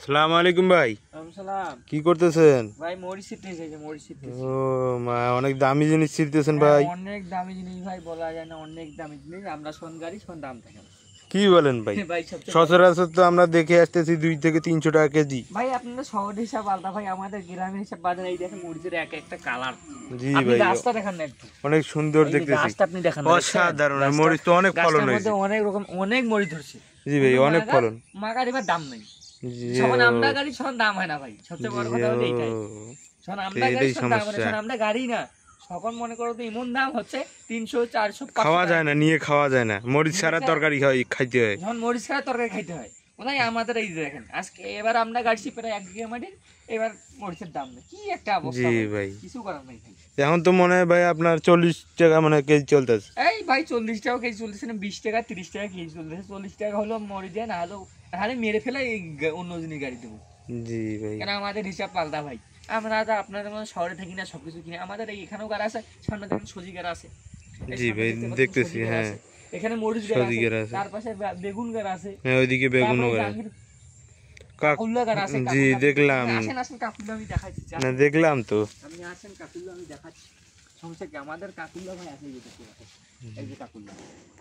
আসসালামু আলাইকুম ভাই। সালাম। কি করতেছেন ভাই? মরিচ ছিটতেছি, মরিচ ছিটতেছি। ও মা, অনেক দামি জিনিস ছিটতেছেন ভাই। অনেক দামি জিনিস ভাই, বলা যায় না, অনেক দামি জিনিস। আমরা সোনগাড়ি সোন দাম থাকে কি বলেন ভাই? ভাই সবচেয়ে সচরাচর তো আমরা দেখে আসতেছি 2 থেকে 300 টাকা কেজি। ভাই আপনাদের শহরের হিসাব আলাদা ভাই, আমাদের গ্রামের হিসাব বাজার। এই দেখেন মরিচের এক একটা কালার। জি আপনি ভাই, গাছটা দেখেন না একটু, অনেক সুন্দর এই যে দেখতেছি। গাছটা আপনি দেখেন না, অসাধারণ, মরিচ তো অনেক ফলন গাছটার হয়েছে। মধ্যে অনেক রকম অনেক মরিচ ধরছে। জি ভাই, অনেক ফলন। মাগার এবার দাম নেই। জি যখন আমরা গাড়ি সখন দাম হয় না ভাই, সবচেয়ে বড় কথা হলো এইটাই। যখন আমরা গাড়ি সখন দাম হয় না, যখন আমরা গাড়ি না, তখন মনে করো তো এমন দাম হচ্ছে 300 400 খাওয়া যায় না, নিয়ে খাওয়া যায় না। মরিচ ছাড়া তরকারি খাইতে হয়। যখন মরিচ ছাড়া তরকারি খাইতে হয়, ওটাই আমাদের। এই যে দেখেন আজকে এবার আমরা গাড়ছি প্রায় 1 বিঘা মাটির, এবার মরিচের দাম নেই। কি একটা অবস্থা ভাই, কিছু করার নাই ভাই। এখন তো মনে হয় ভাই আপনার 40 টাকা মানে কেজি চলতেছে। এই ভাই 40 টাকা কেজি চলতেছে না, 20 টাকা 30 টাকা কেজি চলতেছে। 40 টাকা হলো মরি দেয়, না হলো তাহলে মেরে ফেলে এই অন্য জিনিস গাড়ি দেবো। জি ভাই, কেন আমাদের হিসাব পাল্টা ভাই। আমরা তো আপনাদের মতো শহরে থাকি না, সবকিছু কিনে। আমাদের এখানেও গাড়া আছে, সামনে দেখেন সজি গাড়া আছে। জি ভাই দেখতেছি। হ্যাঁ, এখানে মরিচ গাড়া আছে, তার পাশে বেগুন গাড়া আছে। হ্যাঁ, ওইদিকে বেগুনও গাড়া। কাকুল্লা গাড়া আছে। জি দেখলাম। আসেন আসেন, কাকুল্লা আমি দেখাচ্ছি। না দেখলাম তো। আপনি আসেন, কাকুল্লা আমি দেখাচ্ছি। সমস্যা কি, আমাদের কাকুল্লা ভাই আছে। এই যে কাকুল্লা,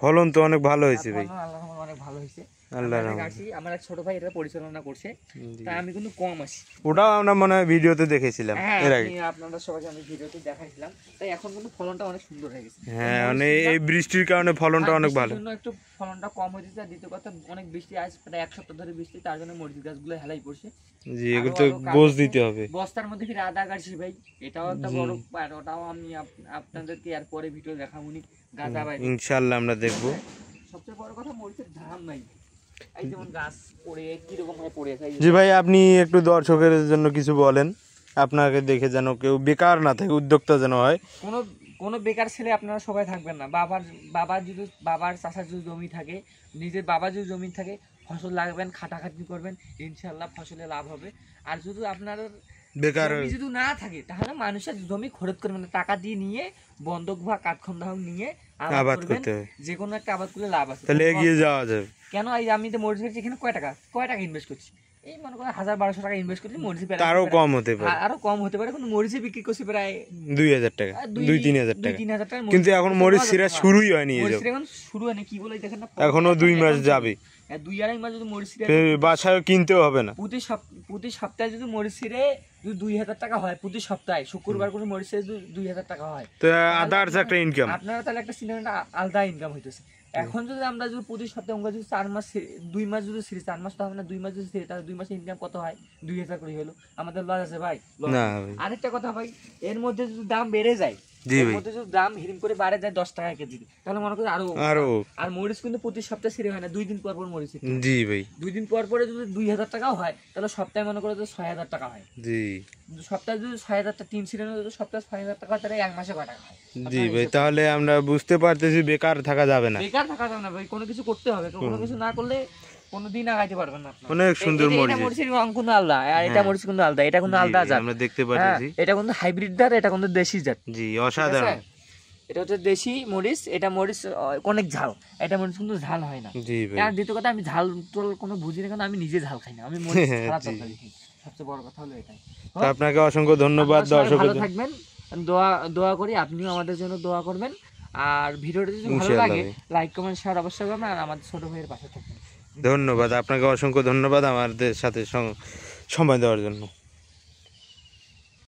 ফলন তো অনেক ভালো হয়েছে ভাই। আল্লাহর অনেক ভালো হয়েছে। আল্লাহর আমার এক ছোট ভাই এটা পরিচালনা করছে, তাই আমি কিন্তু কম আসি। ওটাও আমরা মনে হয় ভিডিওতে দেখেছিলাম এর আগে। আপনাদের সবাইকে আমি ভিডিওতে দেখাইছিলাম, তাই এখন কিন্তু ফলনটা অনেক সুন্দর হয়ে গেছে। হ্যাঁ, মানে এই বৃষ্টির কারণে ফলনটা অনেক ভালো। জন্য একটু ফলনটা কম হয়েছে। আর দ্বিতীয় কথা, অনেক বৃষ্টি আজ প্রায় 1 সপ্তাহ ধরে বৃষ্টি, তার জন্য মরিচ গাছগুলো হেলাই পড়ছে। জি, এগুলো তো গোছ দিতে হবে। বস্তার মধ্যে ফিরে আদা গাছি ভাই, এটাও একটা বড় পার। ওটাও আমি আপনাদেরকে আর পরে ভিডিও দেখাবনি। গাঁদা ভাই ইনশাআল্লাহ আমরা দেখবো। সবচেয়ে বড় কথা, মরিচের দাম নাই। এই যেমন গাছ পড়ে কিরকম ভাবে পড়ে আছে। জি ভাই, আপনি একটু দর্শকের জন্য কিছু বলেন। আপনাকে দেখে যেন কেউ বেকার না থাকে, উদ্যোক্তা যেন হয়। কোনো বেকার ছেলে আপনারা সবাই থাকবেন না। বাবার চাষার যদি জমি থাকে, নিজের বাবার যদি জমি থাকে, ফসল লাগাবেন, খাটাখাটি করবেন, ইনশাল্লাহ ফসলে লাভ হবে। আর যদি আপনার বেকার যদি না থাকে, তাহলে মানুষের জমি খরচ করবেন, টাকা দিয়ে নিয়ে, বন্ধক বা কাঠখন্ডা নিয়ে আবাদ করতে হবে। যে কোনো একটা আবাদ করলে লাভ আছে, তাহলে এগিয়ে যাওয়া যাবে। কেন আমি তো মরিচ গাছ এখানে কয় টাকা ইনভেস্ট করছি, এই মনে করেন 1000-1200 টাকা ইনভেস্ট করছি। মরিচ আরো কম হতে পারে, আরো কম হতে পারে, কিন্তু মরিচে বিক্রি করছি প্রায় 2000 টাকা, 2-3 হাজার টাকা। কিন্তু এখন মরিচ ছিঁড়া শুরুই হয়নি। এখন শুরু হয়নি, কি বলে দেখেন না, এখনো 2 মাস যাবে। 2-2.5 মাস যদি মরিচ বাসায় কিনতেও হবে না। প্রতি সপ্তাহে যদি মরিচ ছিঁড়ে 2000 টাকা হয়, প্রতি সপ্তাহে শুক্রবার করে মরিচ ছিঁড়ে 2000 টাকা হয়, তো আদার্স একটা ইনকাম। আপনারা তাহলে একটা সিনেমাটা আলাদা ইনকাম হইতেছে। এখন যদি আমরা যদি প্রতি সপ্তাহে আমরা যদি 4 মাস 2 মাস যদি ছিঁড়ি, 4 মাস তো হবে না, 2 মাস যদি ছিঁড়ি, তাহলে 2 মাসে ইনকাম কত হয়? 2000 করে হলো। আমাদের লস আছে ভাই। আরেকটা কথা ভাই, এর মধ্যে যদি দাম বেড়ে যায়, এর মধ্যে যদি দাম হিরিম করে বাড়ে যায় 10 টাকা কেজি, তাহলে মনে করি আরো। আর মরিচ কিন্তু প্রতি সপ্তাহে ছিঁড়ে হয় না, 2 দিন পর পর মরিচ। জি ভাই, 2 দিন পর পরে যদি 2000 টাকাও হয়, তাহলে সপ্তাহে মনে করো যে 6000 টাকা হয়। জি, সপ্তাহে যদি 6000 টাকা 3 ছিঁড়ে যদি সপ্তাহে 6000 টাকা, তাহলে 1 মাসে কয় টাকা হয়? জি ভাই, তাহলে আমরা বুঝতে পারতেছি বেকার থাকা যাবে না। বেকার থাকা যাবে না ভাই, কোনো কিছু করতে হবে। কোনো কিছু না করলে কোনোদিন আগাইতে পারবেন না। অনেক সুন্দর মরিচ। এটা মরিচের রং কিন্তু আলাদা, আর এটা মরিচ কিন্তু আলাদা। এটা কিন্তু আলাদা জাত, আমরা দেখতে পাচ্ছি। এটা কিন্তু হাইব্রিড জাত, এটা কিন্তু দেশি জাত। জি, অসাধারণ। এটা হচ্ছে দেশি মরিচ। এটা মরিচ অনেক ঝাল, এটা মরিচ কিন্তু ঝাল হয় না। আর দ্বিতীয় কথা, আমি ঝাল টোল কোনো বুঝি না, কারণ আমি নিজে ঝাল খাই না। আমি মরিচ ছাড়া তরকারি খাই। সবচেয়ে বড় কথা হলো এটাই। তো আপনাকে অসংখ্য ধন্যবাদ। দর্শক ভালো থাকবেন, দোয়া করি, আপনিও আমাদের জন্য দোয়া করবেন। আর ভিডিওটি যদি ভালো লাগে, লাইক কমেন্ট শেয়ার অবশ্যই করবেন, আর আমাদের ছোট ভাইয়ের পাশে থাকবেন। ধন্যবাদ, আপনাকে অসংখ্য ধন্যবাদ আমাদের সাথে সময় দেওয়ার জন্য।